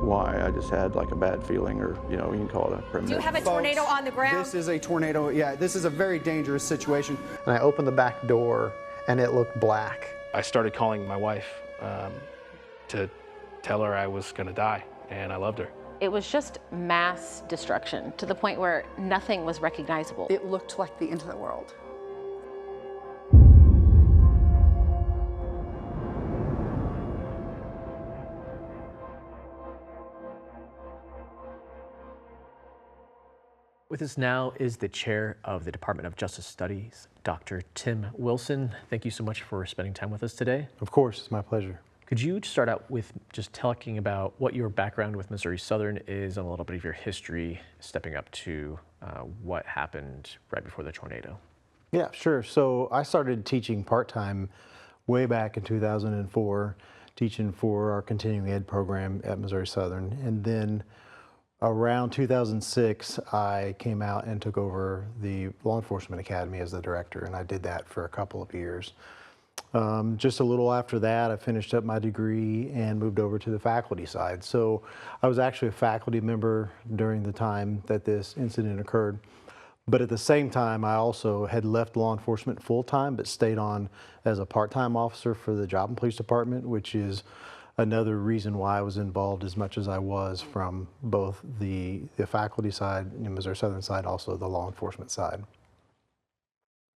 why. I just had like a bad feeling, or you know, you can call it a premonition. Do you have a tornado on the ground? This is a tornado. Yeah, this is a very dangerous situation. And I opened the back door, and it looked black. I started calling my wife to tell her I was going to die, and I loved her. It was just mass destruction to the point where nothing was recognizable. It looked like the end of the world. With us now is the chair of the Department of Justice Studies, Dr. Tim Wilson. Thank you so much for spending time with us today. Of course, it's my pleasure. Could you start out with just talking about what your background with Missouri Southern is and a little bit of your history stepping up to what happened right before the tornado? Yeah, sure. So I started teaching part-time way back in 2004, teaching for our continuing ed program at Missouri Southern. And then around 2006, I came out and took over the Law Enforcement Academy as the director, and I did that for a couple of years. Just a little after that, I finished up my degree and moved over to the faculty side. So I was actually a faculty member during the time that this incident occurred. But at the same time, I also had left law enforcement full-time, but stayed on as a part-time officer for the Joplin Police Department, which is another reason why I was involved as much as I was from both the faculty side, and Missouri Southern side, also the law enforcement side.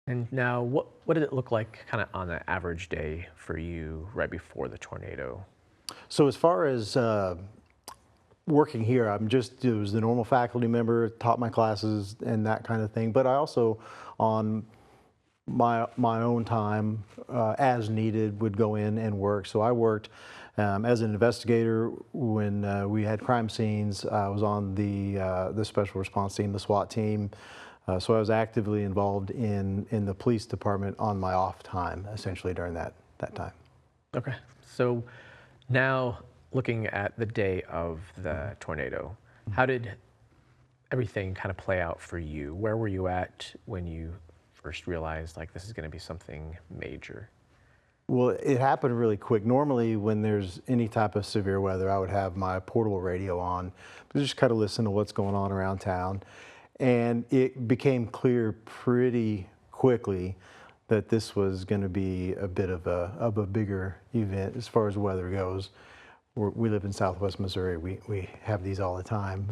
And now, what did it look like kind of on an average day for you right before the tornado? So as far as working here, I was the normal faculty member, taught my classes and that kind of thing, but I also, on my own time, as needed, would go in and work. So I worked as an investigator when we had crime scenes. I was on the special response team, the SWAT team. So I was actively involved in the police department on my off time, essentially during that time. Okay, so now looking at the day of the tornado, how did everything kind of play out for you? Where were you at when you first realized like this is going to be something major? Well, it happened really quick. Normally, when there's any type of severe weather, I would have my portable radio on, but just kind of listen to what's going on around town. And it became clear pretty quickly that this was going to be a bit of a bigger event as far as weather goes. We live in Southwest Missouri. We have these all the time.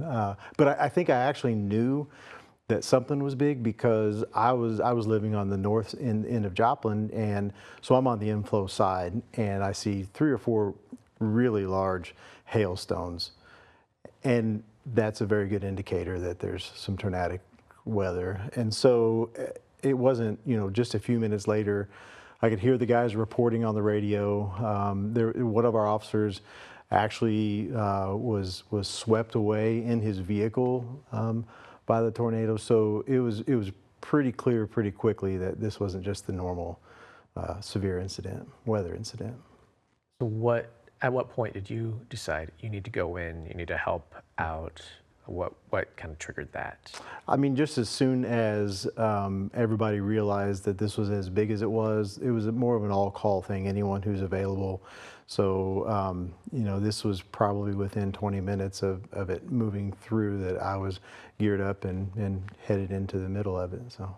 But I think I actually knew that something was big because I was living on the north end of Joplin, and so I'm on the inflow side, and I see 3 or 4 really large hailstones, and that's a very good indicator that there's some tornadic weather. And so it wasn't, just a few minutes later, I could hear the guys reporting on the radio. One of our officers actually was swept away in his vehicle by the tornado. So it was pretty clear pretty quickly that this wasn't just the normal severe weather incident. So at what point did you decide you need to go in, you need to help out? What kind of triggered that? I mean, just as soon as everybody realized that this was as big as it was more of an all-call thing, anyone who's available. So, this was probably within 20 minutes of it moving through that I was geared up and headed into the middle of it. So,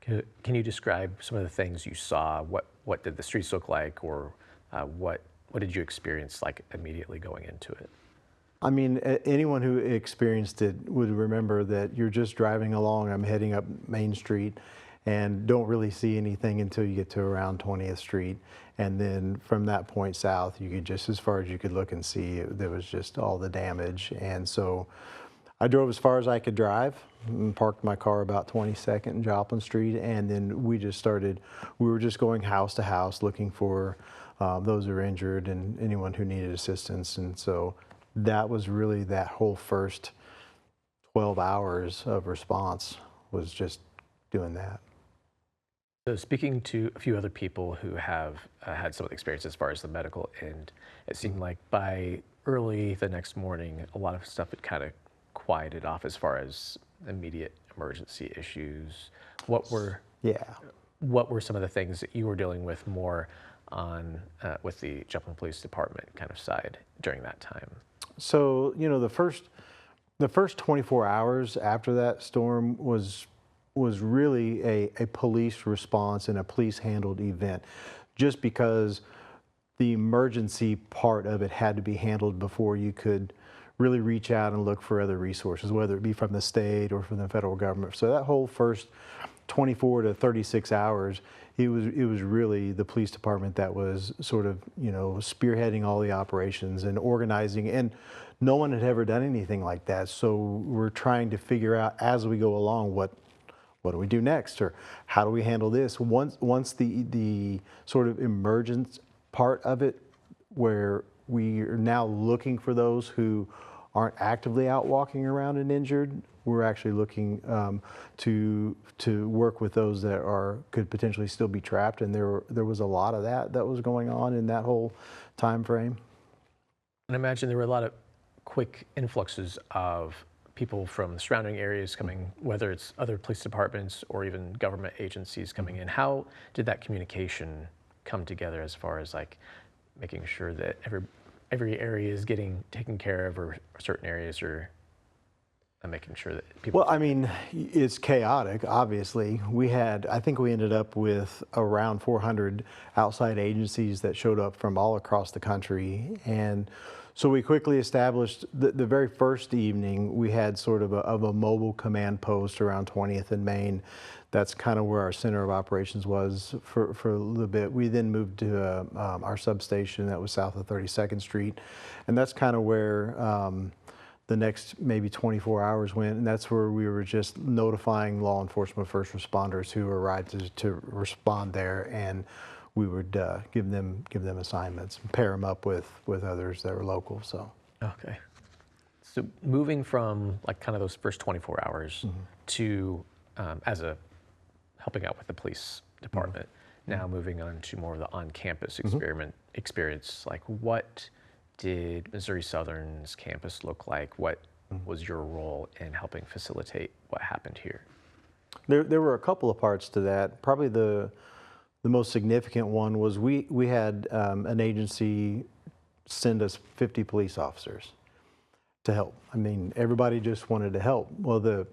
can you describe some of the things you saw? What did the streets look like, or what did you experience like immediately going into it? I mean, anyone who experienced it would remember that you're just driving along. I'm heading up Main Street and don't really see anything until you get to around 20th Street. And then from that point south, you could just, as far as you could look and see, there was just all the damage. And so I drove as far as I could drive and parked my car about 22nd and Joplin Street. And then we were just going house to house looking for those who were injured and anyone who needed assistance. And so that was really that whole first 12 hours of response was just doing that. So speaking to a few other people who have had some of the experience as far as the medical end, it seemed like by early the next morning, a lot of stuff had kind of quieted off as far as immediate emergency issues. What were some of the things that you were dealing with more on with the Joplin Police Department kind of side during that time? So, you know, the first 24 hours after that storm was really a police response and a police handled event, just because the emergency part of it had to be handled before you could really reach out and look for other resources, whether it be from the state or from the federal government. So that whole first 24 to 36 hours, it was really the police department that was sort of, you know, spearheading all the operations and organizing, and no one had ever done anything like that. So we're trying to figure out as we go along what do we do next, or how do we handle this? Once the sort of emergence part of it, where we are now looking for those who aren't actively out walking around and injured, we're actually looking to work with those that could potentially still be trapped, and there was a lot of that was going on in that whole time frame. And I imagine there were a lot of quick influxes of people from the surrounding areas coming, whether it's other police departments or even government agencies coming in. How did that communication come together as far as like making sure that every area is getting taken care of, or certain areas are making sure that people... Well, I mean, it's chaotic, obviously. I think we ended up with around 400 outside agencies that showed up from all across the country. And so we quickly established, the very first evening, we had sort of a mobile command post around 20th and Main. That's kind of where our center of operations was for a little bit. We then moved to our substation that was south of 32nd Street. And that's kind of where the next maybe 24 hours went, and that's where we were just notifying law enforcement first responders who arrived to respond there, and we would give them assignments, pair them up with others that were local. So okay, so moving from like kind of those first 24 hours to as a helping out with the police department, now moving on to more of the on-campus experience, like what did Missouri Southern's campus look like? What was your role in helping facilitate what happened here? There were a couple of parts to that. Probably the most significant one was we had an agency send us 50 police officers to help. I mean, everybody just wanted to help. Well,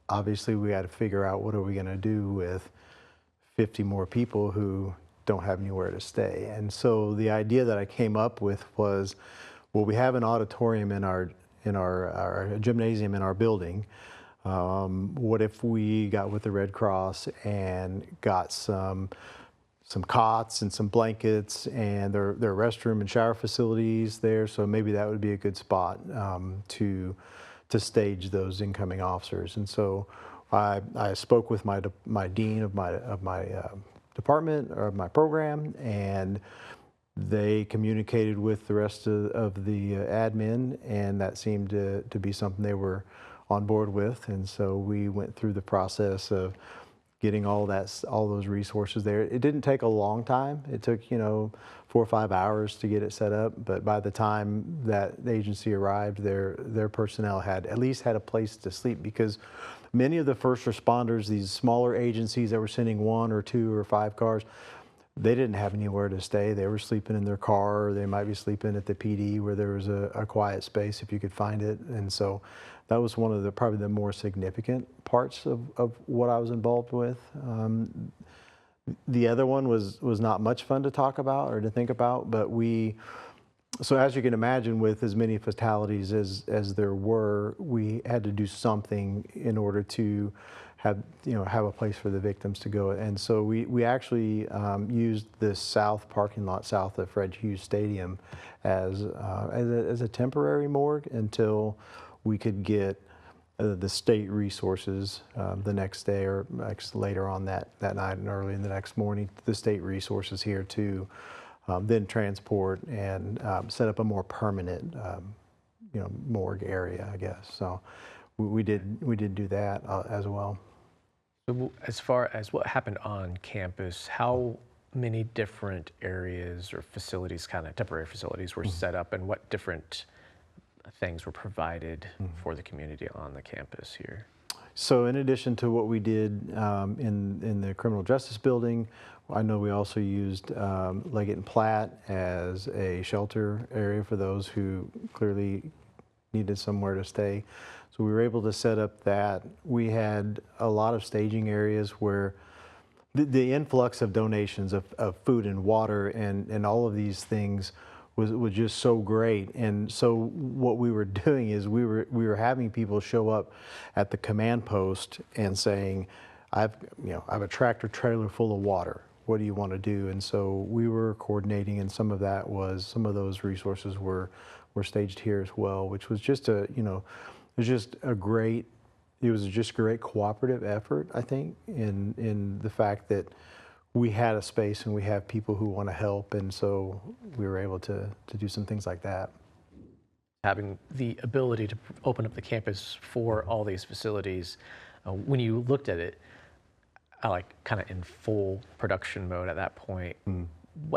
obviously we had to figure out what are we going to do with 50 more people who don't have anywhere to stay. And so the idea that I came up with was, well, we have an auditorium in our gymnasium in our building. What if we got with the Red Cross and got some cots and some blankets and their restroom and shower facilities there? So maybe that would be a good spot to stage those incoming officers. And so I spoke with my dean of my department or my program, and they communicated with the rest of the admin, and that seemed to be something they were on board with. And so we went through the process of getting all those resources there. It didn't take a long time. It took 4 or 5 hours to get it set up, but by the time that the agency arrived, their personnel had at least had a place to sleep, because many of the first responders, these smaller agencies that were sending 1 or 2 or 5 cars, they didn't have anywhere to stay. They were sleeping in their car, or they might be sleeping at the PD where there was a quiet space if you could find it. And so that was one of probably the more significant parts of what I was involved with. The other one was not much fun to talk about or to think about, but so as you can imagine, with as many fatalities as there were, we had to do something in order to have a place for the victims to go. And so we actually used the south parking lot south of Fred Hughes Stadium as a temporary morgue until we could get the state resources the next day, or later on that night and early in the next morning, the state resources here to then transport and set up a more permanent morgue area, I guess. So we did do that as well. So as far as what happened on campus, how many different areas or facilities, kind of temporary facilities, were set up, and what different things were provided for the community on the campus here? So in addition to what we did in the criminal justice building, I know we also used Leggett and Platt as a shelter area for those who clearly needed somewhere to stay. So we were able to set up that. We had a lot of staging areas where the influx of donations of food and water and all of these things was just so great. And so what we were doing is we were having people show up at the command post and saying, I have a tractor trailer full of water. What do you want to do? And so we were coordinating, and some of those resources were staged here as well, which was just it was just a great cooperative effort, I think, in the fact that we had a space and we have people who want to help, and so we were able to do some things like that. Having the ability to open up the campus for all these facilities, when you looked at it, like kind of in full production mode at that point,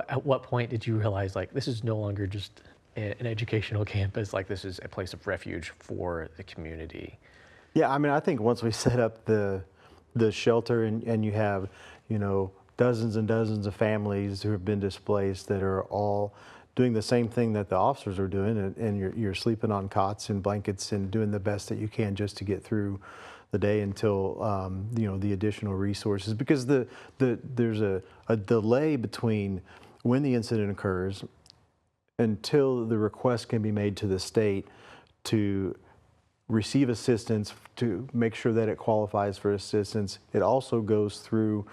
at what point did you realize like this is no longer just an educational campus, like this is a place of refuge for the community? Yeah, I mean, I think once we set up the shelter and you have, dozens and dozens of families who have been displaced that are all doing the same thing that the officers are doing, and you're sleeping on cots and blankets and doing the best that you can just to get through the day until the additional resources, because there's a delay between when the incident occurs until the request can be made to the state to receive assistance, to make sure that it qualifies for assistance. It also goes through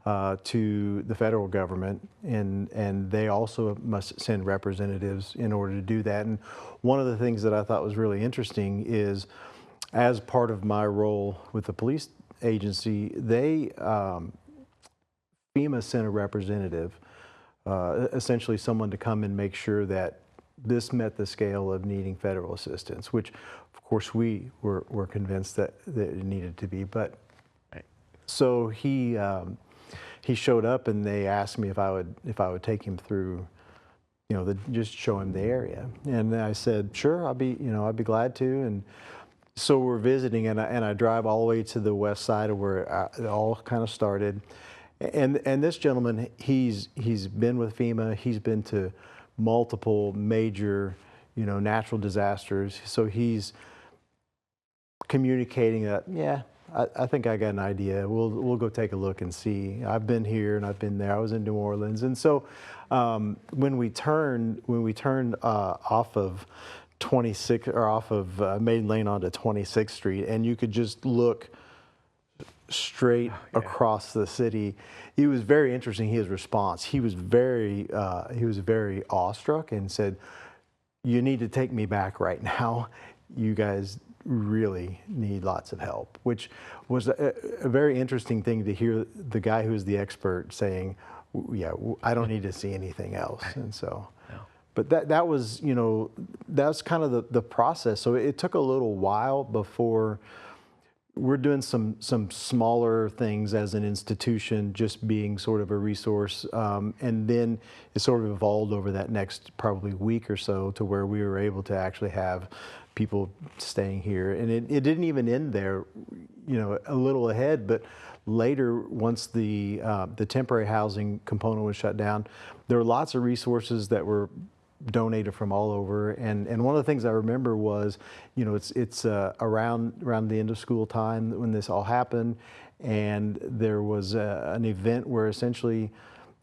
to the federal government, and they also must send representatives in order to do that. And one of the things that I thought was really interesting is, as part of my role with the police agency, FEMA sent a representative, essentially someone to come and make sure that this met the scale of needing federal assistance, which of course we were convinced that it needed to be. But so he showed up, and they asked me if I would take him through, just show him the area, and I said sure, I'd be glad to. And so we're visiting, and I drive all the way to the west side of where it all kind of started. And this gentleman, he's been with FEMA. He's been to multiple major, natural disasters. So he's communicating that, yeah, I think I got an idea. We'll go take a look and see. I've been here and I've been there. I was in New Orleans, and so when we turned off of 26 or off of Maiden Lane onto 26th Street, and you could just look straight across the city. It was very interesting, his response. He was very awestruck and said, "You need to take me back right now. You guys really need lots of help," which was a very interesting thing to hear the guy who's the expert saying, "Yeah, I don't need to see anything else." And so. But that was that's kind of the process. So it took a little while before we're doing some smaller things as an institution, just being sort of a resource, and then it sort of evolved over that next probably week or so to where we were able to actually have people staying here. And it didn't even end there, a little ahead, but later, once the temporary housing component was shut down, there were lots of resources that were donated from all over, and one of the things I remember was, it's around the end of school time when this all happened, and there was an event where essentially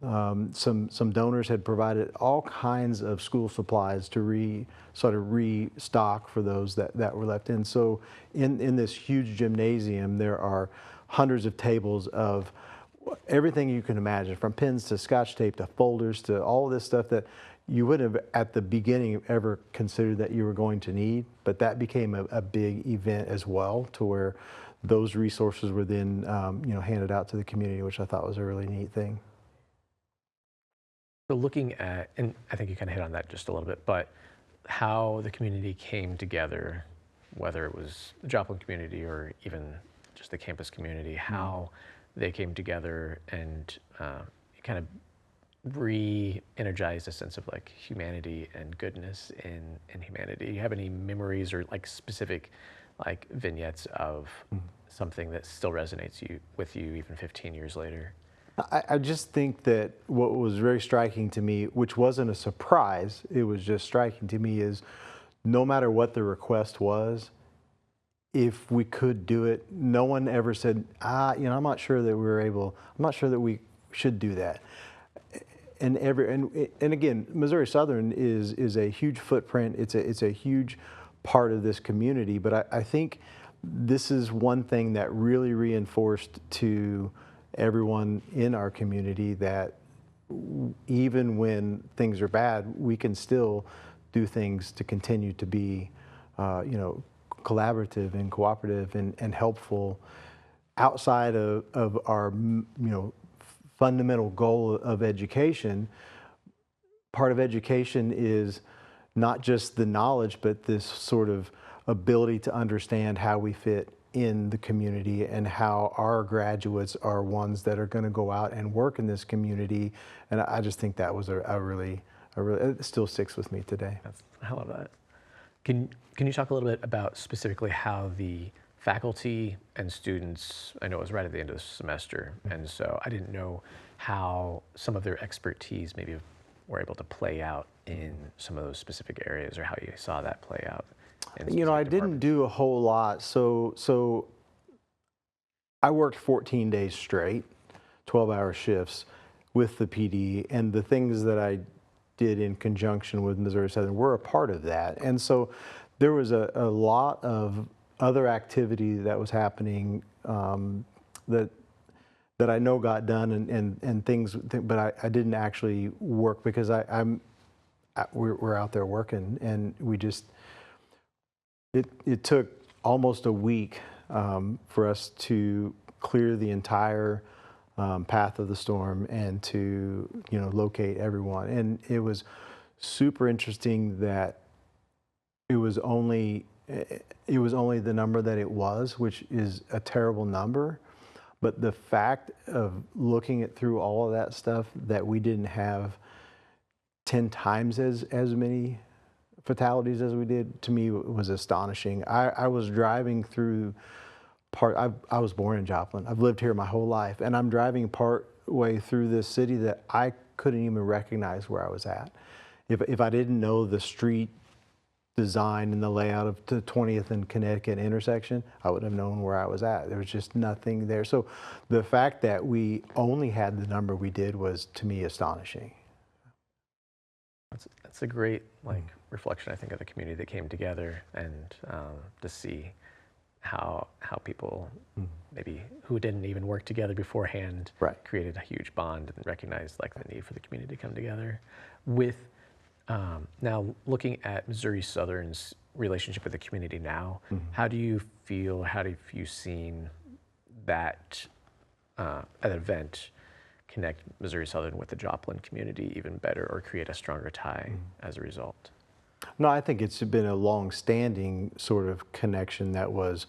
some donors had provided all kinds of school supplies to sort of restock for those that were left in. So in this huge gymnasium, there are hundreds of tables of everything you can imagine, from pins to scotch tape to folders to all this stuff that you wouldn't have at the beginning ever considered that you were going to need, but that became a big event as well, to where those resources were then handed out to the community, which I thought was a really neat thing. So looking at, and I think you kind of hit on that just a little bit, but how the community came together, whether it was the Joplin community or even just the campus community, how they came together and kind of re-energized a sense of like humanity and goodness in humanity. Do you have any memories or like specific like vignettes of something that still resonates with you even 15 years later? I just think that what was very striking to me, which wasn't a surprise, it was just striking to me, is no matter what the request was, if we could do it, no one ever said, I'm not sure that I'm not sure that we should do that. And again, Missouri Southern is a huge footprint. It's a huge part of this community. But I think this is one thing that really reinforced to everyone in our community that even when things are bad, we can still do things to continue to be, collaborative and cooperative and helpful outside of our, fundamental goal of education. Part of education is not just the knowledge, but this sort of ability to understand how we fit in the community and how our graduates are ones that are going to go out and work in this community. And I just think that was a really, it still sticks with me today. I love that. Can you talk a little bit about specifically how the faculty and students, I know it was right at the end of the semester, and so I didn't know how some of their expertise maybe were able to play out in some of those specific areas, or how you saw that play out in I specific didn't do a whole lot. So I worked 14 days straight, 12-hour shifts with the PD, and the things that I did in conjunction with Missouri Southern were a part of that. And so there was a lot of other activity that was happening that I know got done and things, but I didn't actually work because we're out there working, and we just, it took almost a week for us to clear the entire path of the storm and to locate everyone. And it was super interesting that it was only the number that it was, which is a terrible number. But the fact of looking at through all of that stuff, that we didn't have 10 times as many fatalities as we did, to me was astonishing. I was driving through I was born in Joplin. I've lived here my whole life, and I'm driving part way through this city that I couldn't even recognize where I was at. If I didn't know the street design and the layout of the 20th and Connecticut intersection, I wouldn't have known where I was at. There was just nothing there. So the fact that we only had the number we did was, to me, astonishing. That's a great reflection, I think, of the community that came together, and to see how people maybe who didn't even work together beforehand created a huge bond and recognized the need for the community to come together. With now looking at Missouri Southern's relationship with the community now, how do you feel, how have you seen that an event connect Missouri Southern with the Joplin community even better, or create a stronger tie as a result? No, I think it's been a long-standing sort of connection that was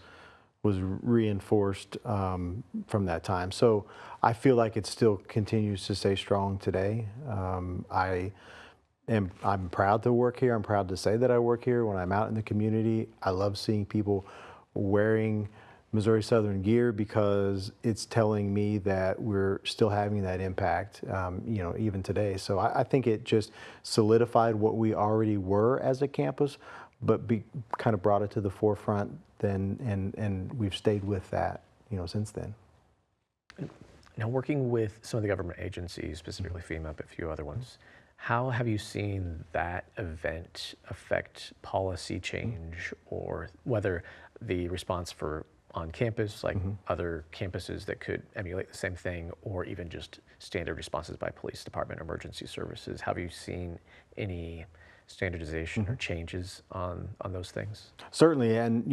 reinforced from that time. So I feel like it still continues to stay strong today. I'm proud to work here. I'm proud to say that I work here. When I'm out in the community, I love seeing people wearing Missouri Southern gear, because it's telling me that we're still having that impact, even today. So I think it just solidified what we already were as a campus, but kind of brought it to the forefront then, and we've stayed with that, since then. Now, working with some of the government agencies, specifically FEMA, but a few other ones, how have you seen that event affect policy change, or whether the response for on campus, other campuses that could emulate the same thing, or even just standard responses by police department, emergency services? Have you seen any standardization or changes on those things? Certainly, and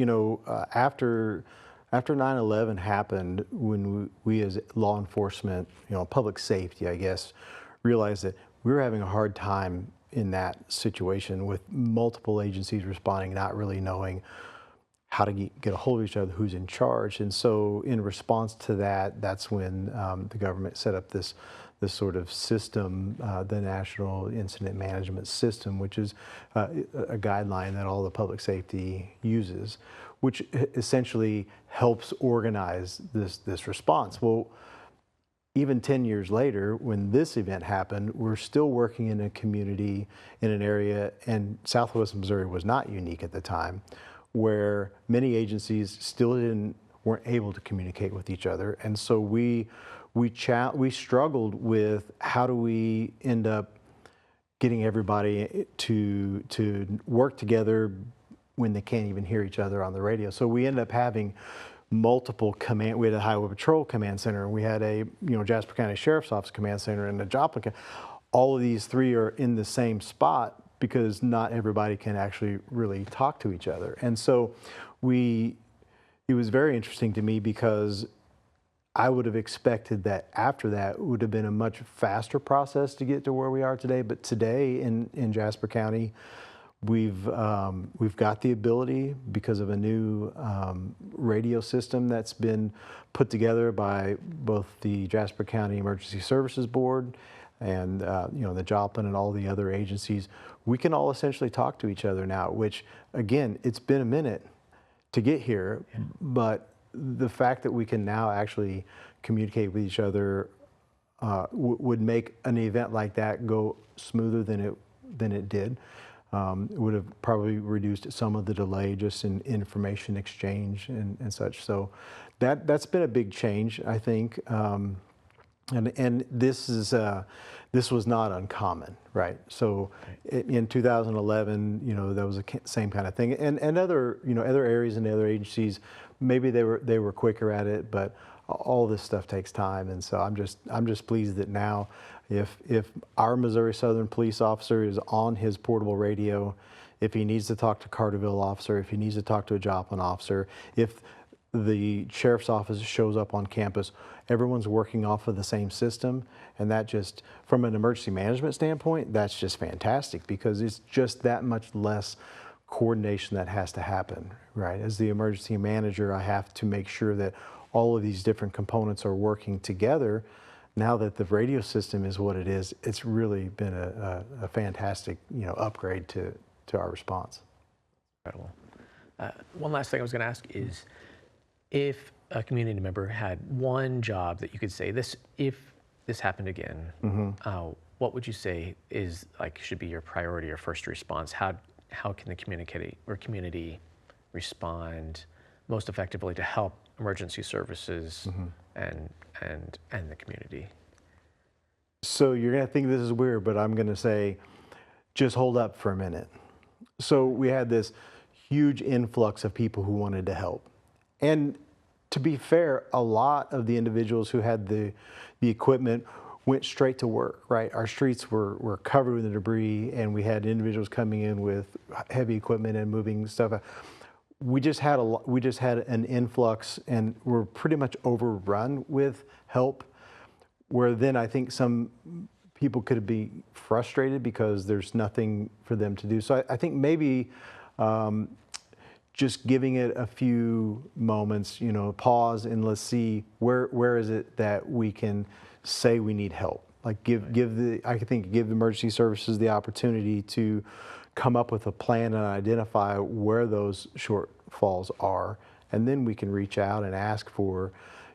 after 9/11 happened, when we as law enforcement, public safety, I guess, realized that we were having a hard time in that situation with multiple agencies responding, not really knowing how to get a hold of each other, who's in charge. And so in response to that, that's when the government set up this sort of system, the National Incident Management System, which is a guideline that all the public safety uses, which essentially helps organize this response. Well, even 10 years later, when this event happened, we're still working in a community, in an area, and Southwest Missouri was not unique at the time, where many agencies still weren't able to communicate with each other. And so we struggled with how do we end up getting everybody to work together when they can't even hear each other on the radio. So we ended up having multiple command. We had a Highway Patrol Command Center, and we had a Jasper County Sheriff's Office Command Center, and the Joplin. All of these three are in the same spot because not everybody can actually really talk to each other. And so it was very interesting to me because I would have expected that after that it would have been a much faster process to get to where we are today. But today in Jasper County, we've got the ability because of a new radio system that's been put together by both the Jasper County Emergency Services Board and the Joplin and all the other agencies. We can all essentially talk to each other now, which again, it's been a minute to get here, but the fact that we can now actually communicate with each other would make an event like that go smoother than it did. It would have probably reduced some of the delay just in information exchange and such. So that's been a big change, I think. And this was not uncommon, right? So in 2011, that was the same kind of thing. And other areas and other agencies, maybe they were quicker at it, but all this stuff takes time. And so I'm just pleased that now, if our Missouri Southern police officer is on his portable radio, if he needs to talk to Carterville officer, if he needs to talk to a Joplin officer, if the sheriff's office shows up on campus, everyone's working off of the same system. And that just, from an emergency management standpoint, that's just fantastic because it's just that much less coordination that has to happen, right? As the emergency manager, I have to make sure that all of these different components are working together. Now that the radio system is what it is, it's really been a fantastic, upgrade to our response. Incredible. One last thing I was going to ask is, if a community member had one job that you could say, if this happened again, what would you say should be your priority or first response? How can the community respond most effectively to help emergency services and the community? So you're going to think this is weird, but I'm going to say, just hold up for a minute. So we had this huge influx of people who wanted to help. And to be fair, a lot of the individuals who had the equipment went straight to work, right? Our streets were covered with the debris, and we had individuals coming in with heavy equipment and moving stuff. We just had an influx, and we're pretty much overrun with help, where then I think some people could be frustrated because there's nothing for them to do. So I think maybe just giving it a few moments, pause, and let's see where is it that we can say we need help. Like give the emergency services the opportunity to come up with a plan and identify where those shortfalls are, and then we can reach out and ask for,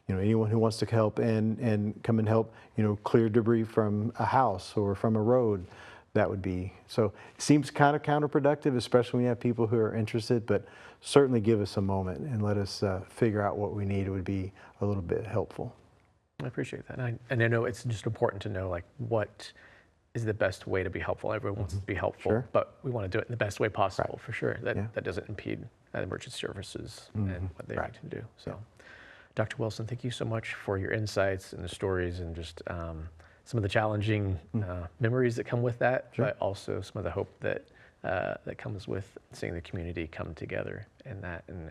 anyone who wants to help and come and help, clear debris from a house or from a road. That would be, so it seems kind of counterproductive, especially when you have people who are interested, but certainly give us a moment and let us figure out what we need. It would be a little bit helpful. I appreciate that. And I know it's just important to know what is the best way to be helpful. Everyone wants to be helpful, but we want to do it in the best way possible, for sure. That doesn't impede emergency services and what they need to do. So, Dr. Wilson, thank you so much for your insights and the stories and just some of the challenging memories that come with that, but also some of the hope that comes with seeing the community come together and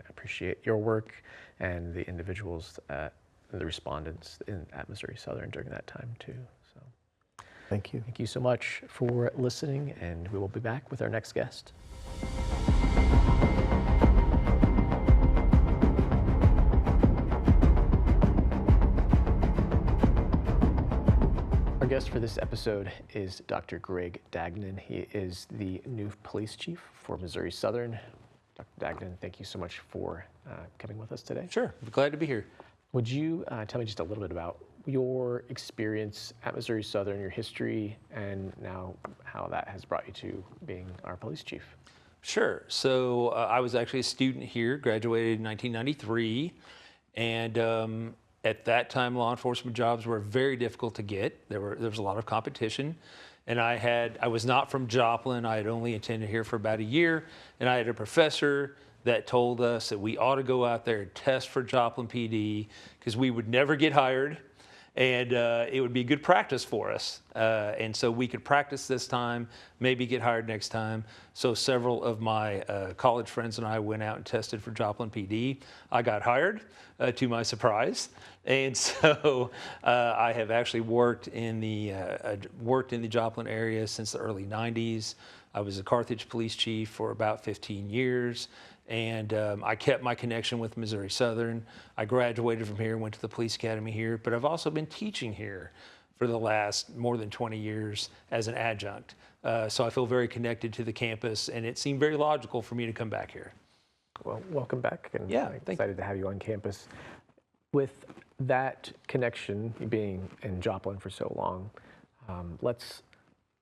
appreciate your work and the individuals, the respondents at Missouri Southern during that time too. So, thank you. Thank you so much for listening, and we will be back with our next guest. Our guest for this episode is Dr. Greg Dagnan. He is the new police chief for Missouri Southern. Dr. Dagnan, thank you so much for coming with us today. Sure, glad to be here. Would you tell me just a little bit about your experience at Missouri Southern, your history, and now how that has brought you to being our police chief. Sure. So I was actually a student here, graduated in 1993, and at that time, law enforcement jobs were very difficult to get. There was a lot of competition, and I was not from Joplin. I had only attended here for about a year, and I had a professor that told us that we ought to go out there and test for Joplin PD because we would never get hired, and it would be good practice for us. And so we could practice this time, maybe get hired next time. So several of my college friends and I went out and tested for Joplin PD. I got hired, to my surprise. And so I have actually worked in the Joplin area since the early 90s. I was a Carthage police chief for about 15 years. And I kept my connection with Missouri Southern. I graduated from here, went to the police academy here, but I've also been teaching here for the last more than 20 years as an adjunct. So I feel very connected to the campus, and it seemed very logical for me to come back here. Well, welcome back, and Yeah, excited to have you on campus. With that connection, being in Joplin for so long, let's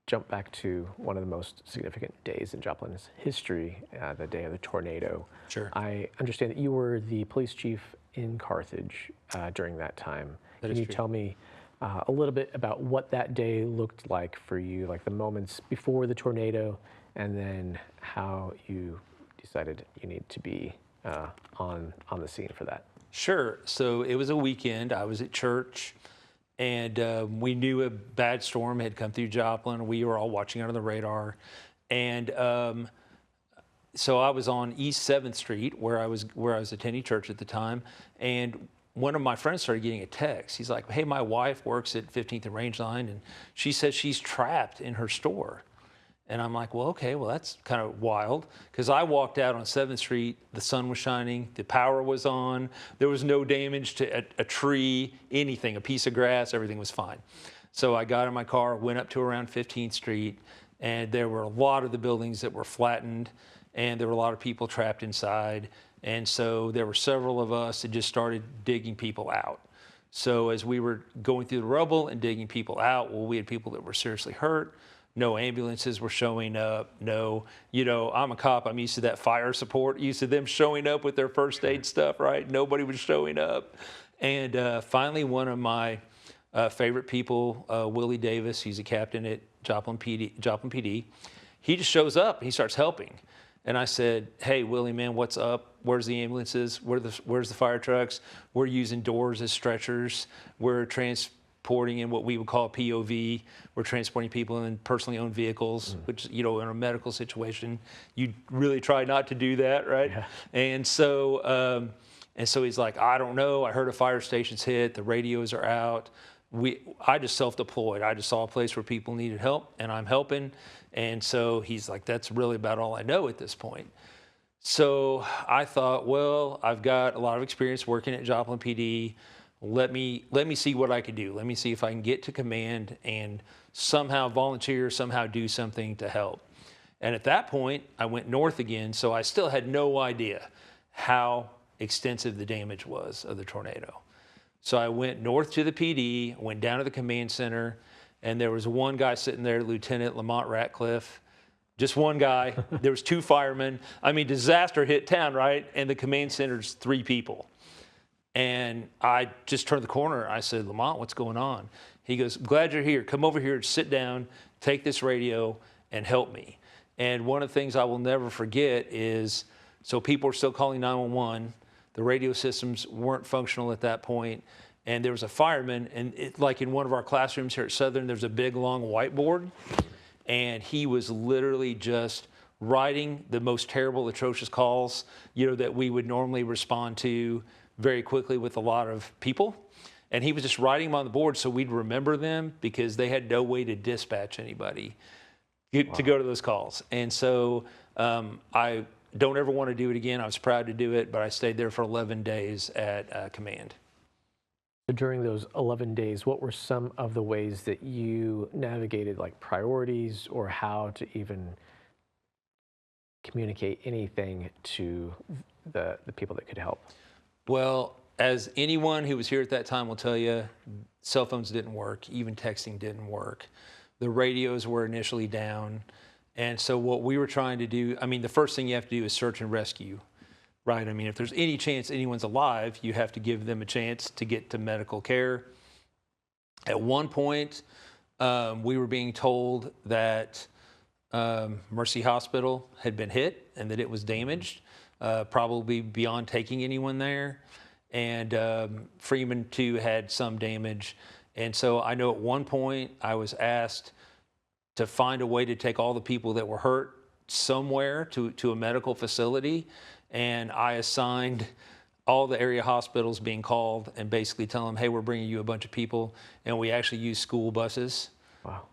jump back to one of the most significant days in Joplin's history, the day of the tornado. Sure. I understand that you were the police chief in Carthage during that time. Can you tell me a little bit about what that day looked like for you, like the moments before the tornado, and then how you decided you need to be on the scene for that? Sure. So it was a weekend. I was at church, and we knew a bad storm had come through Joplin. We were all watching under the radar. And so I was on East 7th Street where I was attending church at the time. And one of my friends started getting a text. He's like, hey, my wife works at 15th and Rangeline, and she says she's trapped in her store. And I'm like, well, okay, well, that's kind of wild. Because I walked out on 7th Street, the sun was shining, the power was on, there was no damage to a tree, anything, a piece of grass, everything was fine. So I got in my car, went up to around 15th Street, and there were a lot of the buildings that were flattened, and there were a lot of people trapped inside. And so there were several of us that just started digging people out. So as we were going through the rubble and digging people out, well, we had people that were seriously hurt. No ambulances were showing up. No, I'm a cop. I'm used to that fire support, used to them showing up with their first aid stuff, right? Nobody was showing up. And finally, one of my favorite people, Willie Davis, he's a captain at Joplin PD. He just shows up. He starts helping. And I said, hey, Willie, man, what's up? Where's the ambulances? Where's the fire trucks? We're using doors as stretchers. We're transporting in what we would call POV. We're transporting people in personally owned vehicles, which, in a medical situation, you really try not to do that, right? Yeah. And so he's like, I don't know. I heard a fire station's hit. The radios are out. I just self-deployed. I just saw a place where people needed help, and I'm helping. And so he's like, that's really about all I know at this point. So I thought, well, I've got a lot of experience working at Joplin PD. Let me see what I can do. Let me see if I can get to command and somehow volunteer, somehow do something to help. And at that point, I went north again, so I still had no idea how extensive the damage was of the tornado. So I went north to the PD, went down to the command center, and there was one guy sitting there, Lieutenant Lamont Ratcliffe, just one guy. There was 2 firemen. I mean, disaster hit town, right? And the command center's 3 people. And I just turned the corner. I said, Lamont, what's going on? He goes, glad you're here. Come over here, sit down, take this radio, and help me. And one of the things I will never forget is, so people are still calling 911. The radio systems weren't functional at that point. And there was a fireman, and like in one of our classrooms here at Southern, there's a big, long whiteboard. And he was literally just writing the most terrible, atrocious calls, that we would normally respond to very quickly with a lot of people. And he was just writing them on the board so we'd remember them because they had no way to dispatch anybody to go to those calls. And so I don't ever want to do it again. I was proud to do it, but I stayed there for 11 days at command. So during those 11 days, what were some of the ways that you navigated, like priorities, or how to even communicate anything to the people that could help? Well, as anyone who was here at that time will tell you, cell phones didn't work, even texting didn't work. The radios were initially down. And so what we were trying to do, I mean, the first thing you have to do is search and rescue, right? I mean, if there's any chance anyone's alive, you have to give them a chance to get to medical care. At one point, we were being told that Mercy Hospital had been hit and that it was damaged, probably beyond taking anyone there. And Freeman, too, had some damage. And so I know at one point I was asked to find a way to take all the people that were hurt somewhere to a medical facility. And I assigned all the area hospitals being called and basically tell them, hey, we're bringing you a bunch of people. And we actually used school buses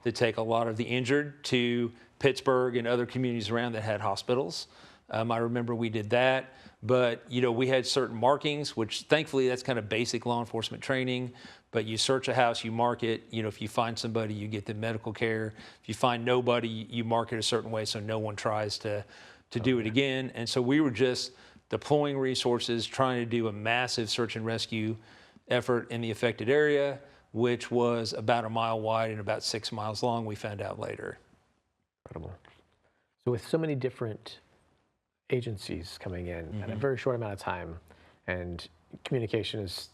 to take a lot of the injured to Pittsburgh and other communities around that had hospitals. I remember we did that. But, you know, we had certain markings, which thankfully that's kind of basic law enforcement training. But you search a house, you mark it. You know, if you find somebody, you get them medical care. If you find nobody, you mark it a certain way so no one tries to do it again. And so we were just deploying resources, trying to do a massive search and rescue effort in the affected area, which was about a mile wide and about 6 miles long, we found out later. Incredible. So with so many different agencies coming in in a very short amount of time, and communication is,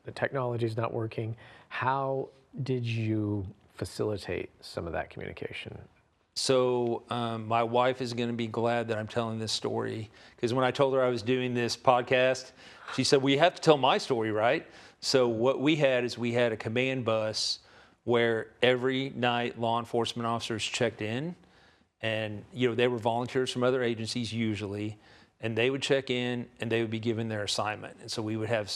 the technology is not working, how did you facilitate some of that communication? So my wife is going to be glad that I'm telling this story, because when I told her I was doing this podcast, she said, well, you have to tell my story, right? So what we had is we had a command bus where every night law enforcement officers checked in, and you know, they were volunteers from other agencies usually, and they would check in and they would be given their assignment. And so we would have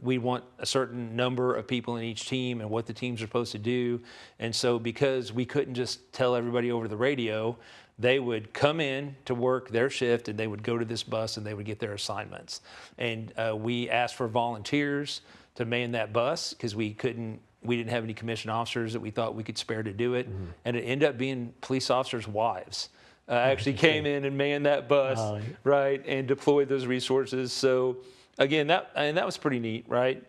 we want a certain number of people in each team and what the teams are supposed to do. And so because we couldn't just tell everybody over the radio, they would come in to work their shift and they would go to this bus and they would get their assignments. And we asked for volunteers to man that bus because we didn't have any commissioned officers that we thought we could spare to do it. And it ended up being police officers' wives actually came in and manned that bus, right, and deployed those resources. So again, that was pretty neat, right?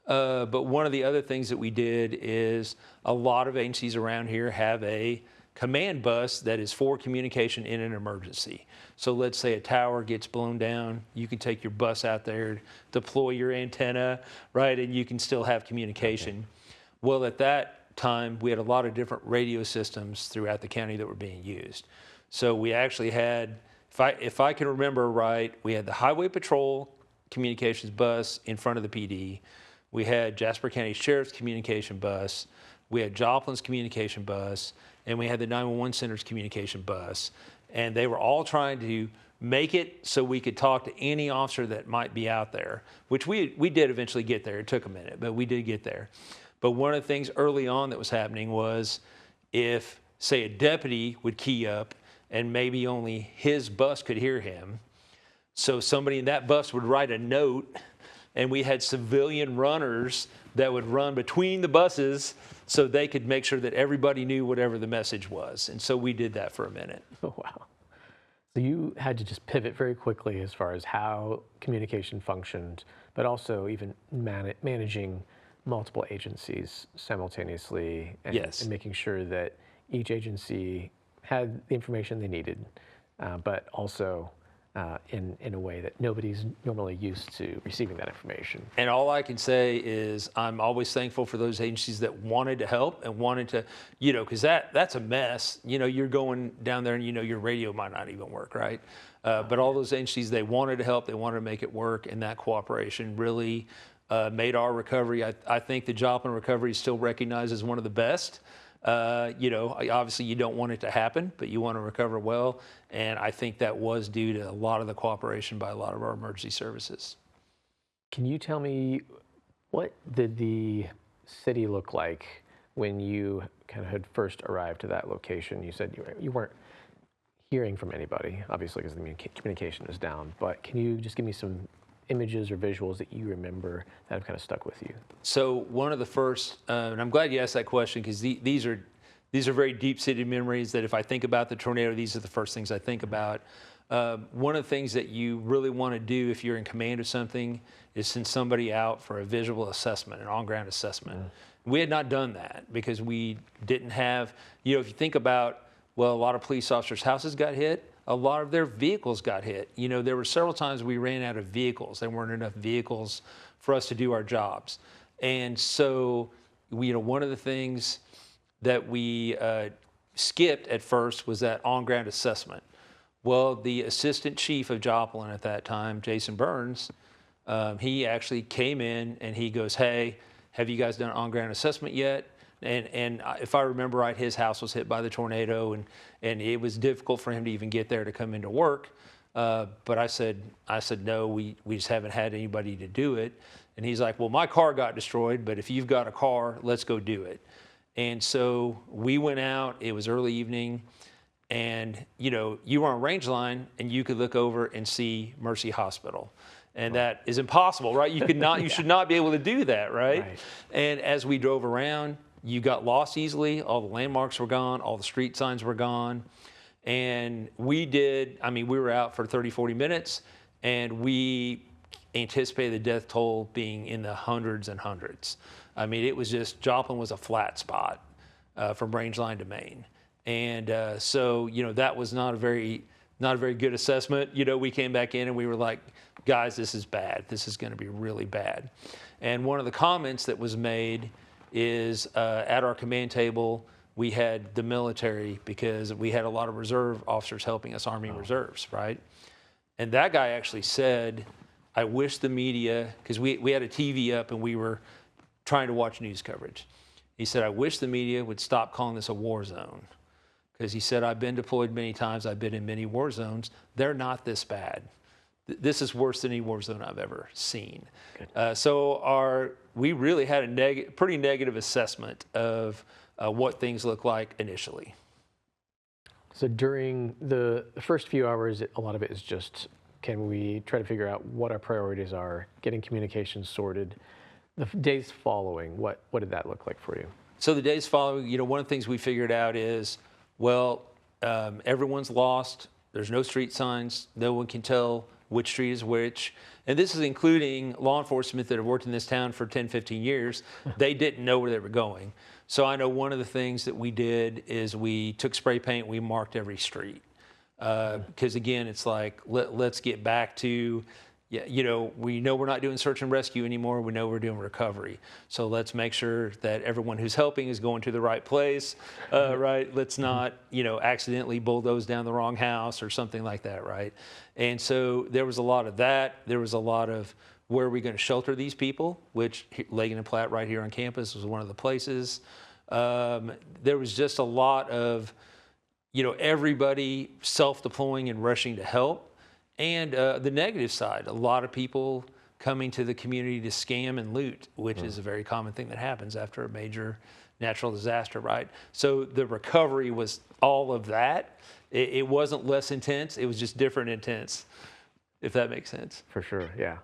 But one of the other things that we did is a lot of agencies around here have a command bus that is for communication in an emergency. So let's say a tower gets blown down, you can take your bus out there, deploy your antenna, right, and you can still have communication. Well, at that time, we had a lot of different radio systems throughout the county that were being used. So we actually had, if I can remember right, we had the Highway Patrol communications bus in front of the PD. We had Jasper County Sheriff's communication bus. We had Joplin's communication bus, and we had the 911 Center's communication bus. And they were all trying to make it so we could talk to any officer that might be out there, which we did eventually get there. It took a minute, but we did get there. But one of the things early on that was happening was if, say, a deputy would key up and maybe only his bus could hear him, so somebody in that bus would write a note, and we had civilian runners that would run between the buses so they could make sure that everybody knew whatever the message was. And so we did that for a minute. Oh, wow. So you had to just pivot very quickly as far as how communication functioned, but also even managing multiple agencies simultaneously and making sure that each agency had the information they needed, but also in a way that nobody's normally used to receiving that information. And all I can say is I'm always thankful for those agencies that wanted to help and wanted to, you know, because that's a mess. You know, you're going down there and, you know, your radio might not even work, right? But all those agencies, they wanted to help, they wanted to make it work, and that cooperation really made our recovery. I think the Joplin recovery is still recognized as one of the best. You know, obviously you don't want it to happen, but you want to recover well. And I think that was due to a lot of the cooperation by a lot of our emergency services. Can you tell me, what did the city look like when you kind of had first arrived to that location? You said you weren't hearing from anybody, obviously, because the communication is down. But can you just give me some images or visuals that you remember that have kind of stuck with you? So one of the first, and I'm glad you asked that question, because these are very deep-seated memories that if I think about the tornado, these are the first things I think about. one of the things that you really want to do if you're in command of something is send somebody out for a visual assessment, an on-ground assessment. We had not done that because we didn't have, if you think about, well, a lot of police officers' houses got hit, a lot of their vehicles got hit. There were several times we ran out of vehicles. There weren't enough vehicles for us to do our jobs. And so, one of the things that we skipped at first was that on-ground assessment. Well, the assistant chief of Joplin at that time, Jason Burns, he actually came in and he goes, "Hey, have you guys done an on-ground assessment yet?" And if I remember right, his house was hit by the tornado, and it was difficult for him to even get there to come into work. But I said, no, we just haven't had anybody to do it. And he's like, well, my car got destroyed, but if you've got a car, let's go do it. And so we went out. It was early evening, and you were on range line, and you could look over and see Mercy Hospital. And that is impossible, right? You could not, you should not be able to do that, right? And as we drove around, you got lost easily. All the landmarks were gone. All the street signs were gone. And we were out for 30, 40 minutes, and we anticipated the death toll being in the hundreds and hundreds. It was just, Joplin was a flat spot from range line to Maine. And so, that was not a very good assessment. We came back in and we were like, guys, this is bad. This is going to be really bad. And one of the comments that was made is at our command table, we had the military because we had a lot of reserve officers helping us, Army reserves, right? And that guy actually said, I wish the media, because we had a TV up and we were trying to watch news coverage. He said, I wish the media would stop calling this a war zone. Because he said, I've been deployed many times. I've been in many war zones. They're not this bad. This is worse than any war zone I've ever seen. So we really had a pretty negative assessment of what things look like initially. So during the first few hours, a lot of it is just, can we try to figure out what our priorities are, getting communications sorted. The days following, what did that look like for you? So the days following, one of the things we figured out is, well, everyone's lost. There's no street signs. No one can tell which street is which. And this is including law enforcement that have worked in this town for 10, 15 years. They didn't know where they were going. So I know one of the things that we did is we took spray paint, we marked every street. Because again, it's like, let's get back to, we know we're not doing search and rescue anymore. We know we're doing recovery. So let's make sure that everyone who's helping is going to the right place, right? Let's not, accidentally bulldoze down the wrong house or something like that, right? And so there was a lot of that. There was a lot of where are we going to shelter these people, which Legan and Platte right here on campus was one of the places. There was just a lot of, everybody self-deploying and rushing to help. And the negative side, a lot of people coming to the community to scam and loot, which is a very common thing that happens after a major natural disaster, right? So the recovery was all of that. It wasn't less intense. It was just different intense, if that makes sense. For sure, yeah.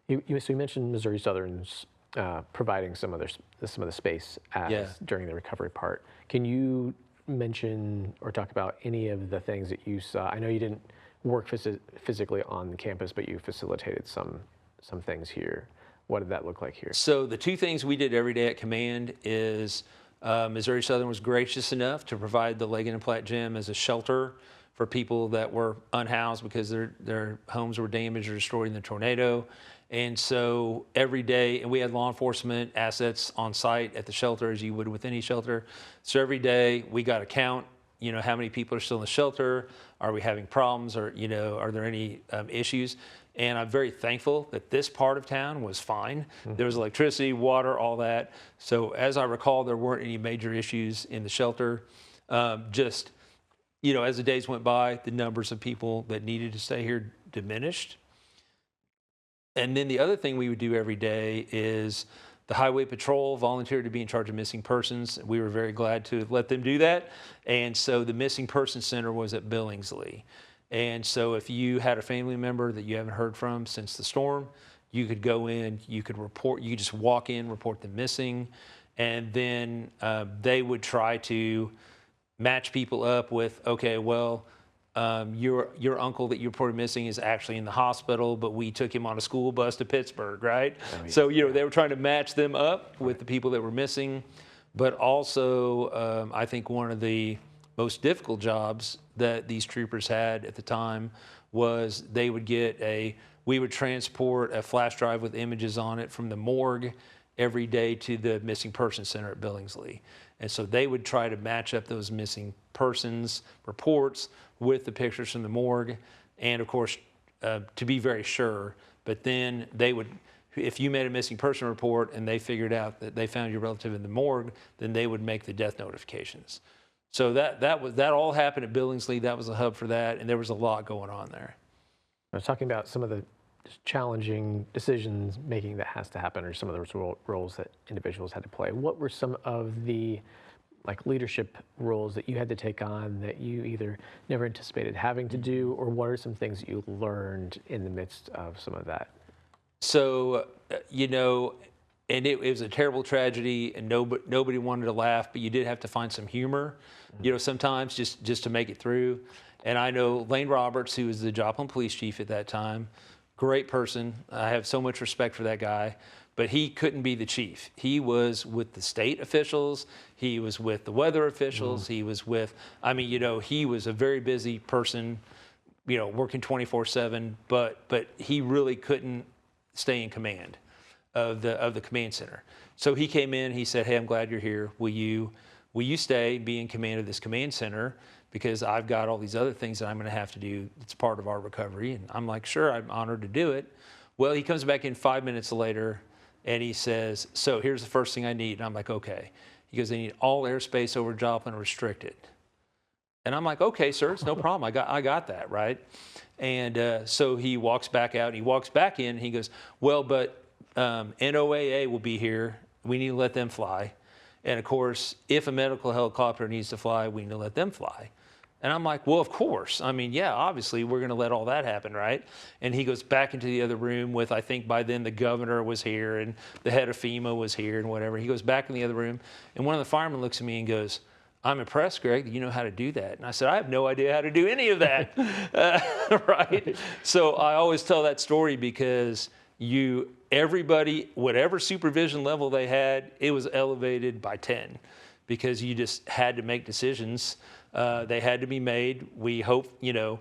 So you mentioned Missouri Southern's providing some of the space during the recovery part. Can you mention or talk about any of the things that you saw? I know you didn't work physically on the campus, but you facilitated some things here. What did that look like here? So the two things we did every day at command is Missouri Southern was gracious enough to provide the Legan and Platte Gym as a shelter for people that were unhoused because their homes were damaged or destroyed in the tornado. And so every day, and we had law enforcement assets on site at the shelter as you would with any shelter. So every day we got a count, how many people are still in the shelter? Are we having problems or, are there any issues? And I'm very thankful that this part of town was fine. There was electricity, water, all that. So as I recall, there weren't any major issues in the shelter. As the days went by, the numbers of people that needed to stay here diminished. And then the other thing we would do every day is the Highway Patrol volunteered to be in charge of missing persons. We were very glad to let them do that. And so the Missing Persons Center was at Billingsley. And so if you had a family member that you haven't heard from since the storm, you could go in, you could report, you could just walk in, report them missing. And then they would try to match people up with, okay, well, your uncle that you're reported missing is actually in the hospital, but we took him on a school bus to Pittsburgh, right? Oh, yes. So, they were trying to match them up with the people that were missing. But also, I think one of the most difficult jobs that these troopers had at the time was we would transport a flash drive with images on it from the morgue every day to the missing person center at Billingsley. And so they would try to match up those missing persons reports with the pictures from the morgue, and of course, to be very sure. But then they would, if you made a missing person report and they figured out that they found your relative in the morgue, then they would make the death notifications. So that all happened at Billingsley. That was a hub for that, and there was a lot going on there. I was talking about some of the challenging decisions making that has to happen, or some of those roles that individuals had to play. What were some of the leadership roles that you had to take on that you either never anticipated having to do, or what are some things that you learned in the midst of some of that? So, and it was a terrible tragedy, and nobody wanted to laugh, but you did have to find some humor, sometimes just to make it through. And I know Lane Roberts, who was the Joplin police chief at that time, great person. I have so much respect for that guy, but he couldn't be the chief. He was with the state officials. He was with the weather officials. He was with, he was a very busy person, working 24/7, but he really couldn't stay in command of the command center. So he came in, he said, "Hey, I'm glad you're here. Will you stay, be in command of this command center? Because I've got all these other things that I'm going to have to do. It's part of our recovery." And I'm like, "Sure, I'm honored to do it." Well, he comes back in 5 minutes later, and he says, "So here's the first thing I need." And I'm like, "Okay." He goes, "I need all airspace over Joplin restricted." And I'm like, "Okay, sir, it's no problem. I got that, right?" And so he walks back out, and he walks back in, and he goes, "Well, but NOAA will be here. We need to let them fly. And of course, if a medical helicopter needs to fly, we need to let them fly." And I'm like, "Well, of course. Yeah, obviously, we're going to let all that happen, right?" And he goes back into the other room with, I think by then the governor was here and the head of FEMA was here and whatever. He goes back in the other room, and one of the firemen looks at me and goes, "I'm impressed, Greg, that you know how to do that." And I said, "I have no idea how to do any of that." Right? So I always tell that story because everybody, whatever supervision level they had, it was elevated by 10 because you just had to make decisions. They had to be made. We hope, you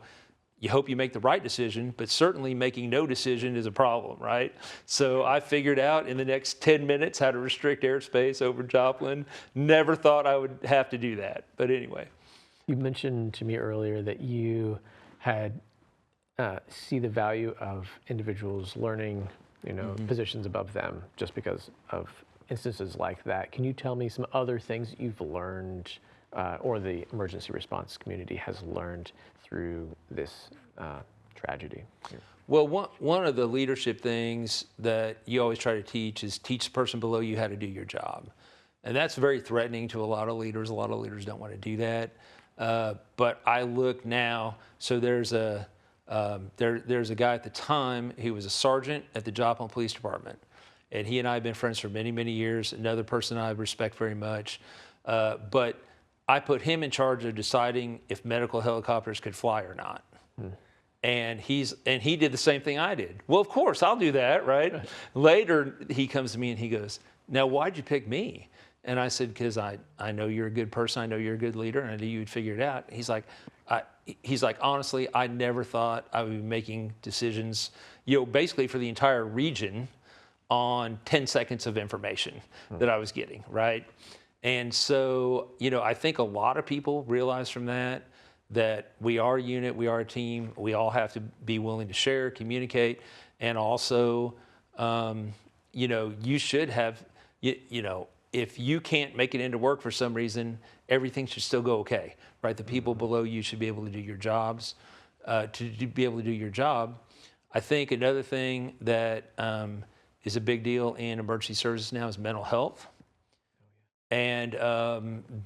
hope you make the right decision, but certainly making no decision is a problem, right? So I figured out in the next 10 minutes how to restrict airspace over Joplin. Never thought I would have to do that, but anyway. You mentioned to me earlier that you had see the value of individuals learning, positions above them just because of instances like that. Can you tell me some other things that you've learned or the emergency response community has learned through this tragedy? Well, one of the leadership things that you always try to teach is teach the person below you how to do your job. And that's very threatening to a lot of leaders. A lot of leaders don't want to do that. But I look now, so there's a guy at the time, he was a sergeant at the Joplin Police Department. And he and I have been friends for many, many years. Another person I respect very much. But I put him in charge of deciding if medical helicopters could fly or not. And he did the same thing I did. Well, of course, I'll do that, right? Later, he comes to me and he goes, "Now, why'd you pick me?" And I said, "Because I know you're a good person. I know you're a good leader, and I knew you'd figure it out." He's like, "Honestly, I never thought I would be making decisions, basically for the entire region on 10 seconds of information that I was getting, right?" And so, I think a lot of people realize from that we are a unit, we are a team, we all have to be willing to share, communicate, and also, you should have, if you can't make it into work for some reason, everything should still go okay, right? The people below you should be able to do your jobs. To be able to do your job, I think another thing that is a big deal in emergency services now is mental health. And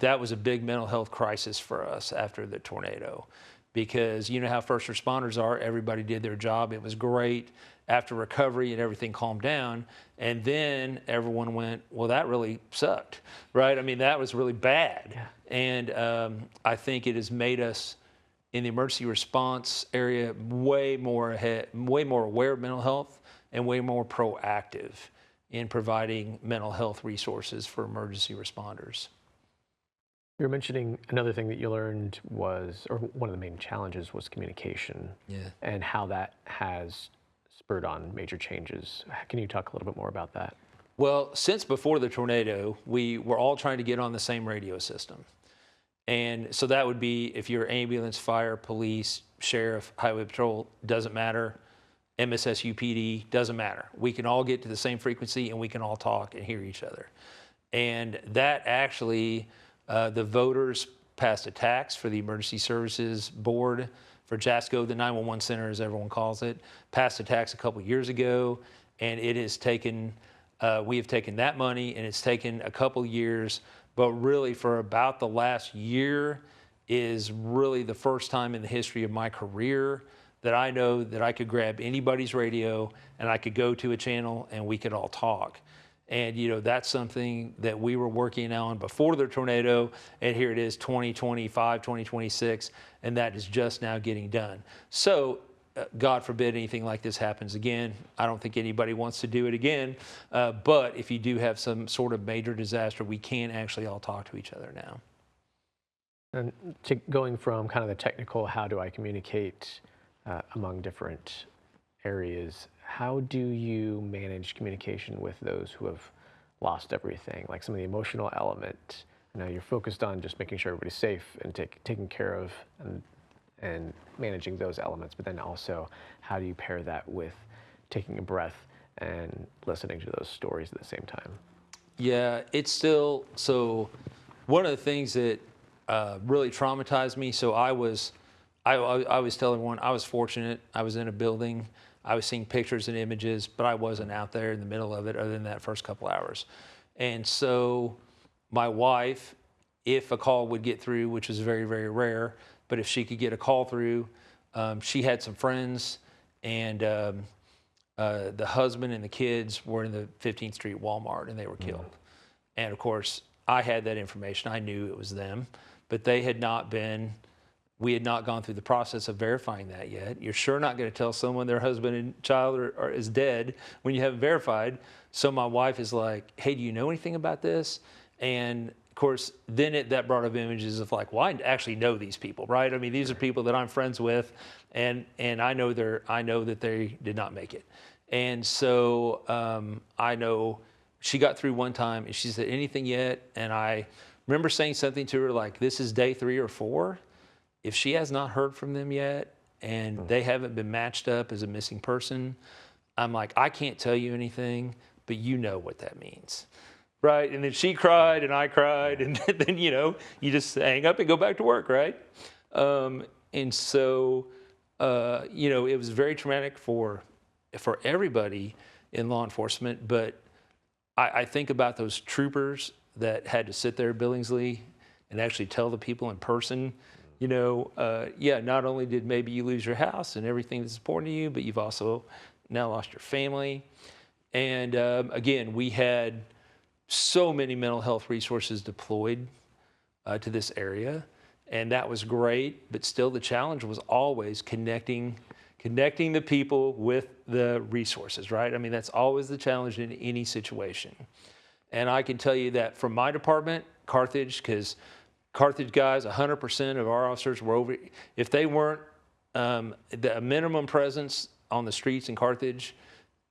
that was a big mental health crisis for us after the tornado, because you know how first responders are. Everybody did their job. It was great. After recovery and everything calmed down, and then everyone went, "Well, that really sucked," right? I mean, that was really bad. Yeah. And I think it has made us in the emergency response area way more ahead, way more aware of mental health, and way more proactive in providing mental health resources for emergency responders. You were mentioning another thing that you learned was, or one of the main challenges was communication. Yeah. And how that has spurred on major changes. Can you talk a little bit more about that? Well, since before the tornado, we were all trying to get on the same radio system. And so that would be if you're ambulance, fire, police, sheriff, highway patrol, doesn't matter. MSSU PD, doesn't matter. We can all get to the same frequency and we can all talk and hear each other. And that actually, the voters passed a tax for the Emergency Services Board for JASCO, the 911 Center as everyone calls it, passed a tax a couple years ago, and it has taken, we have taken that money and it's taken a couple years, but really for about the last year is really the first time in the history of my career that I know that I could grab anybody's radio and I could go to a channel and we could all talk. And you know, that's something that we were working on before the tornado, and here it is 2025, 2026, and that is just now getting done. So God forbid anything like this happens again. I don't think anybody wants to do it again, but if you do have some sort of major disaster, we can actually all talk to each other now. And going from kind of the technical, how do I communicate among different areas, how do you manage communication with those who have lost everything, like some of the emotional element? I know you're focused on just making sure everybody's safe and taking care of and managing those elements, but then also how do you pair that with taking a breath and listening to those stories at the same time? Yeah, it's still, so one of the things that really traumatized me, so I always tell everyone I was fortunate. I was in a building. I was seeing pictures and images, but I wasn't out there in the middle of it other than that first couple hours. And so my wife, if a call would get through, which was very, very rare, but if she could get a call through, she had some friends, and the husband and the kids were in the 15th Street Walmart, and they were killed. And of course, I had that information. I knew it was them, but they had not been, we had not gone through the process of verifying that yet. You're sure not going to tell someone their husband and child are is dead when you haven't verified. So my wife is like, hey, do you know anything about this? And of course, then that brought up images of like, well, I actually know these people, right? I mean, these are people that I'm friends with, and I know that they did not make it. And so I know she got through one time and she said, anything yet? And I remember saying something to her like, this is day 3 or 4. If she has not heard from them yet and they haven't been matched up as a missing person, I'm like, I can't tell you anything, but you know what that means, right? And then she cried and I cried, and then, you know, you just hang up and go back to work, right? And so, you know, it was very traumatic for everybody in law enforcement, but I think about those troopers that had to sit there at Billingsley and actually tell the people in person, you know, yeah, not only did maybe you lose your house and everything that's important to you, but you've also now lost your family. And again, we had so many mental health resources deployed to this area, and that was great, but still the challenge was always connecting the people with the resources, right? I mean, that's always the challenge in any situation. And I can tell you that from my department, Carthage, because Carthage guys, 100% of our officers were over. If they weren't the minimum presence on the streets in Carthage,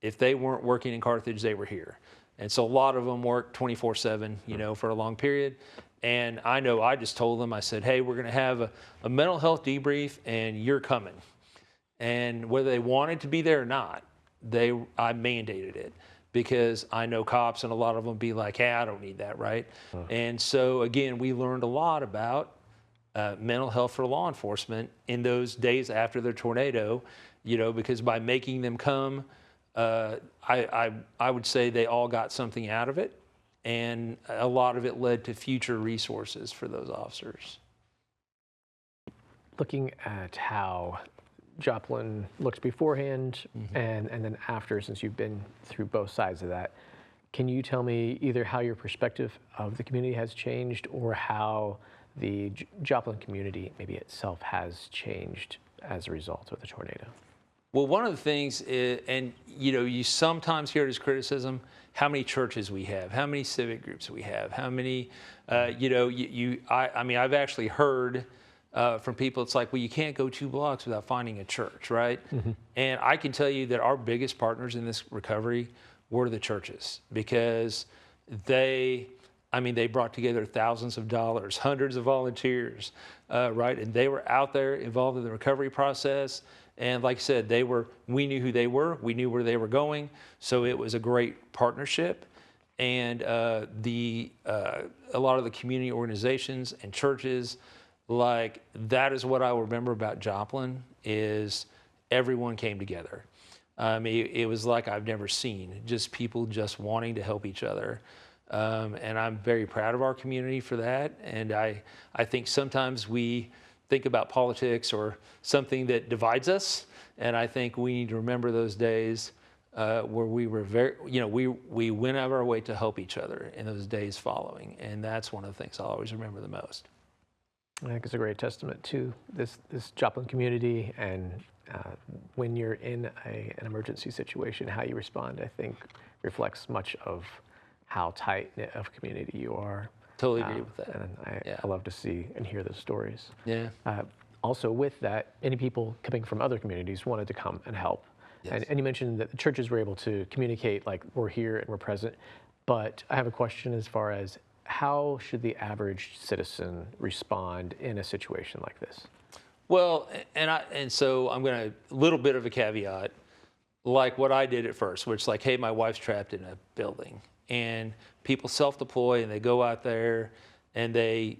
if they weren't working in Carthage, they were here. And so a lot of them worked 24/7, you know, for a long period. And I know I just told them, I said, hey, we're going to have a mental health debrief and you're coming. And whether they wanted to be there or not, I mandated it. Because I know cops and a lot of them be like, hey, I don't need that, right? And so, again, we learned a lot about mental health for law enforcement in those days after the tornado, you know, because by making them come, I would say they all got something out of it, and a lot of it led to future resources for those officers. Looking at how Joplin looked beforehand and then after, since you've been through both sides of that, can you tell me either how your perspective of the community has changed or how the Joplin community maybe itself has changed as a result of the tornado? Well, one of the things is, and you sometimes hear it as criticism, how many churches we have, how many civic groups we have, how many, I mean, I've actually heard from people, it's like, well, you can't go 2 blocks without finding a church, right? Mm-hmm. And I can tell you that our biggest partners in this recovery were the churches, because they brought together thousands of dollars, hundreds of volunteers, right? And they were out there involved in the recovery process. And like I said, we knew who they were, we knew where they were going, so it was a great partnership. And a lot of the community organizations and churches, like, that is what I remember about Joplin, is everyone came together. It was like I've never seen, just people just wanting to help each other. And I'm very proud of our community for that. And I think sometimes we think about politics or something that divides us. And I think we need to remember those days where we were we went out of our way to help each other in those days following. And that's one of the things I'll always remember the most. I think it's a great testament to this Joplin community, and when you're in an emergency situation, how you respond, I think, reflects much of how tight-knit of a community you are. Totally agree with that. And I love to see and hear those stories. Yeah. Also, with that, many people coming from other communities wanted to come and help. Yes. And you mentioned that the churches were able to communicate, like, we're here and we're present. But I have a question as far as, how should the average citizen respond in a situation like this? Well, and so I'm going to, a little bit of a caveat, like what I did at first, which is like, hey, my wife's trapped in a building. And people self-deploy and they go out there and they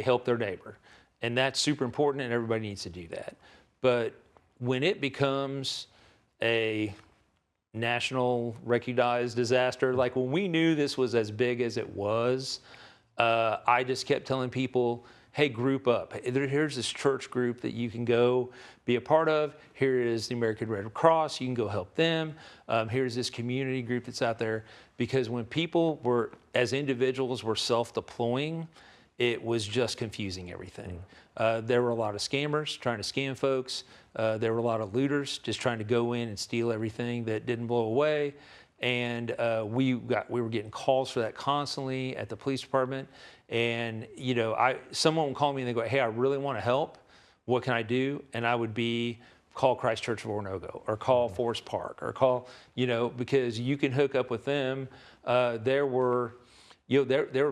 help their neighbor. And that's super important, and everybody needs to do that. But when it becomes a national recognized disaster, like when we knew this was as big as it was, I just kept telling people, hey, group up. Here's this church group that you can go be a part of. Here is the American Red Cross. You can go help them. Here's this community group that's out there. Because when people were, as individuals, were self-deploying, it was just confusing everything. There were a lot of scammers trying to scam folks. There were a lot of looters just trying to go in and steal everything that didn't blow away. And we were getting calls for that constantly at the police department. And someone would call me and they go, hey, I really want to help. What can I do? And I would call Christ Church of Oronogo, or call Forest Park, or call, because you can hook up with them. There were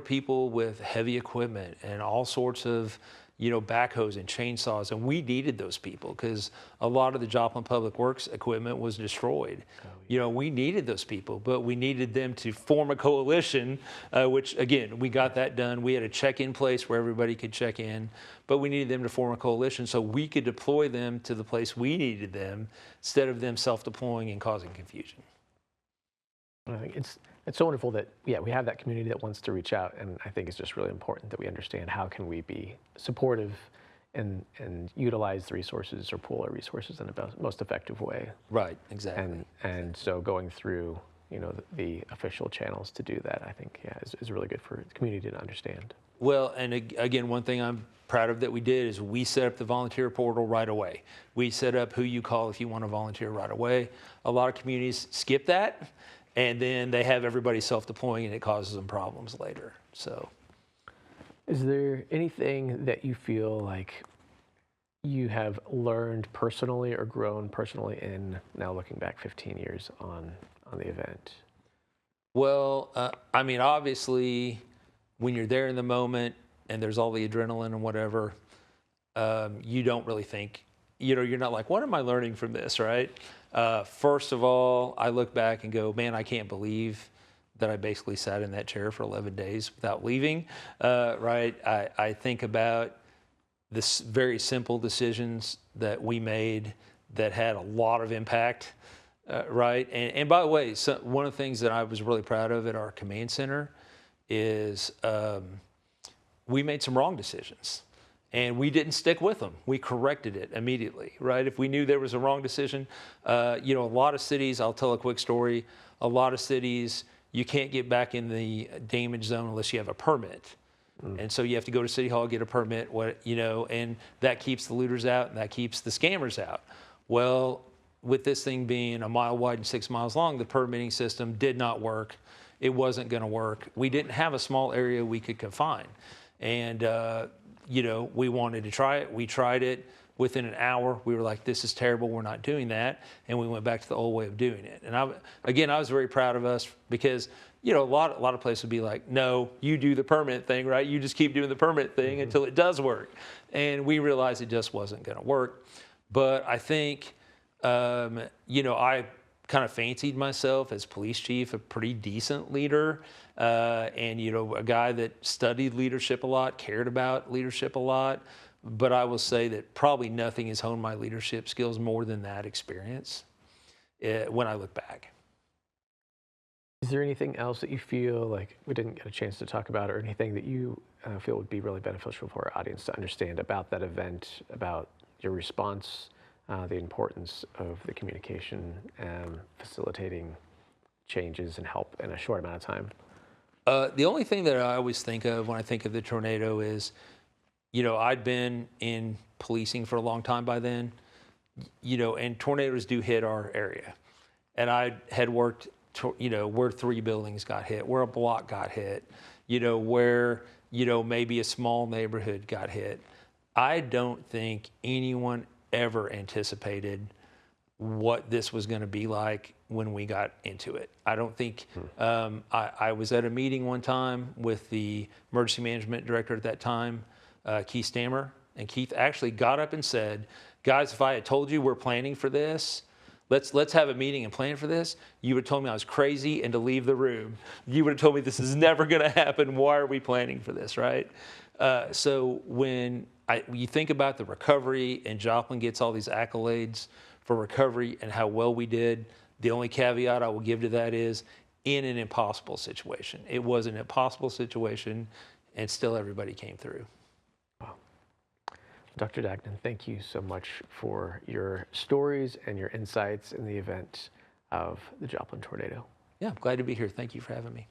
people with heavy equipment and all sorts of, backhoes and chainsaws, and we needed those people because a lot of the Joplin Public Works equipment was destroyed. We needed those people, but we needed them to form a coalition, which, again, we got that done. We had a check-in place where everybody could check in, but we needed them to form a coalition so we could deploy them to the place we needed them instead of them self-deploying and causing confusion. I think it's so wonderful that, we have that community that wants to reach out, and I think it's just really important that we understand how can we be supportive and utilize the resources or pool our resources in the most effective way. Right, exactly. And so going through, the official channels to do that, I think, is really good for the community to understand. Well, and again, one thing I'm proud of that we did is we set up the volunteer portal right away. We set up who you call if you want to volunteer right away. A lot of communities skip that, and then they have everybody self-deploying, and it causes them problems later. So, is there anything that you feel like you have learned personally or grown personally in, now looking back 15 years on the event? Well, obviously, when you're there in the moment and there's all the adrenaline and whatever, you don't really think, you're not like, what am I learning from this, right? First of all, I look back and go, man, I can't believe that I basically sat in that chair for 11 days without leaving, right? I think about this very simple decisions that we made that had a lot of impact, right? And by the way, one of the things that I was really proud of at our command center is we made some wrong decisions. And we didn't stick with them. We corrected it immediately, right? If we knew there was a wrong decision, a lot of cities, I'll tell a quick story, a lot of cities, you can't get back in the damage zone unless you have a permit. And so you have to go to City Hall, get a permit, and that keeps the looters out and that keeps the scammers out. Well, with this thing being a mile wide and 6 miles long, the permitting system did not work. It wasn't going to work. We didn't have a small area we could confine. And, we wanted to try it. We tried it. Within an hour, we were like, this is terrible. We're not doing that. And we went back to the old way of doing it. And I was very proud of us because, a lot of places would be like, no, you do the permit thing, right? You just keep doing the permit thing until it does work. And we realized it just wasn't going to work. But I think, I kind of fancied myself as police chief, a pretty decent leader, and, a guy that studied leadership a lot, cared about leadership a lot. But I will say that probably nothing has honed my leadership skills more than that experience when I look back. Is there anything else that you feel like we didn't get a chance to talk about, or anything that you feel would be really beneficial for our audience to understand about that event, about your response, the importance of the communication and facilitating changes and help in a short amount of time? The only thing that I always think of when I think of the tornado is, I'd been in policing for a long time by then, and tornadoes do hit our area. And I had worked, where 3 buildings got hit, where a block got hit, where, maybe a small neighborhood got hit. I don't think anyone ever anticipated what this was going to be like when we got into it. I don't think, I was at a meeting one time with the emergency management director at that time, Keith Stammer, and Keith actually got up and said, guys, if I had told you we're planning for this, let's have a meeting and plan for this, you would have told me I was crazy and to leave the room. You would have told me this is never going to happen. Why are we planning for this, right? So when you think about the recovery, and Joplin gets all these accolades for recovery and how well we did, the only caveat I will give to that is in an impossible situation. It was an impossible situation, and still everybody came through. Dr. Dagnan, thank you so much for your stories and your insights in the event of the Joplin tornado. Yeah, I'm glad to be here. Thank you for having me.